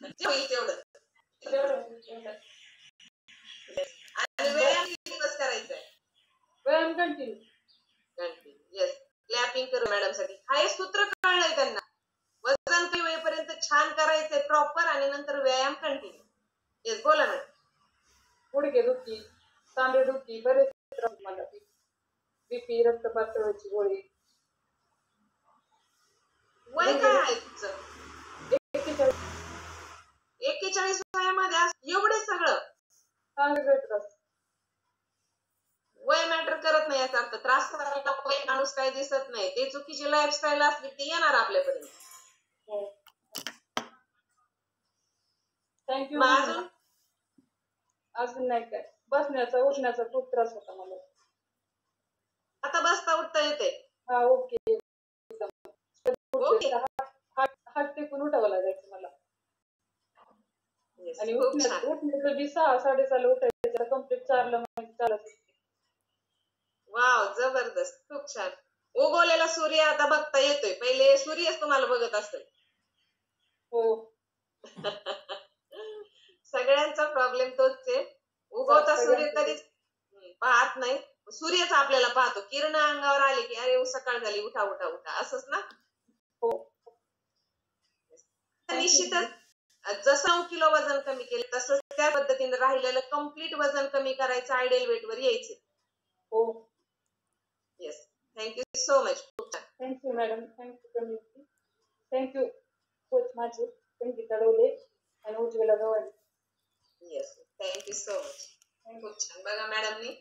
जे होईल तेवढं. तेवढं. आणि व्यायाम किती दिवस करायचा आहे? व्यायाम कंटिन्यू. येस, क्लॅपिंग करू मॅडम साठी. हा एक सूत्र कळलंय त्यांना. वजन कमी होईपर्यंत छान करायचंय प्रॉपर आणि नंतर व्यायाम कंटिन्यू. येस, बोला मॅडम. गुडघे दुखी, सांधे दुखी, बरेच त्रास मला. बीपी, रक्त पातळीची गोळी. वय काय आहे तुमचं? 41. 41 वयामध्ये एवढे सगळं? वय मॅटर करत नाही याचा अर्थ. त्रास करायला वय माणूस काही दिसत नाही. ते चुकीची लाईफस्टाईल असली ती येणार आपल्यापर्यंत. थँक्यू. अजून नाही काय, बसण्याचा उठण्याचा खूप त्रास होता मला. आता बसता उठता येते? हा, ओके. हात टेकून उठावं लागायचं मला. आणि उठण्याचं बी 6-6:30 उठायचं. कम्प्लीट 4ला चालत. वाव, जबरदस्त, खूप छान. उगवलेला सूर्य आता बघता येतोय. पहिले सूर्यच तुम्हाला बघत असेल. हो. सगळ्यांचा प्रॉब्लेम तोच आहे. उगवता सूर्य कधीच पाहत नाही, सूर्यच आपल्याला पाहतो. किरण अंगावर आली की अरे सकाळ झाली, उठा उठा उठा, असंच ना? हो. निश्चितच जसं 9 किलो वजन कमी केलं तसं त्या पद्धतीने राहिलेलं कम्प्लीट वजन कमी करायचं, आयडियल वेट वर यायचे. हो. Yes, thank you so much. Thank you madam. Thank you coach माझे संगीत अडवले आणि उज्ज्वला गवारी. Yes, thank you so much. खूप छान. बघा मॅडमनी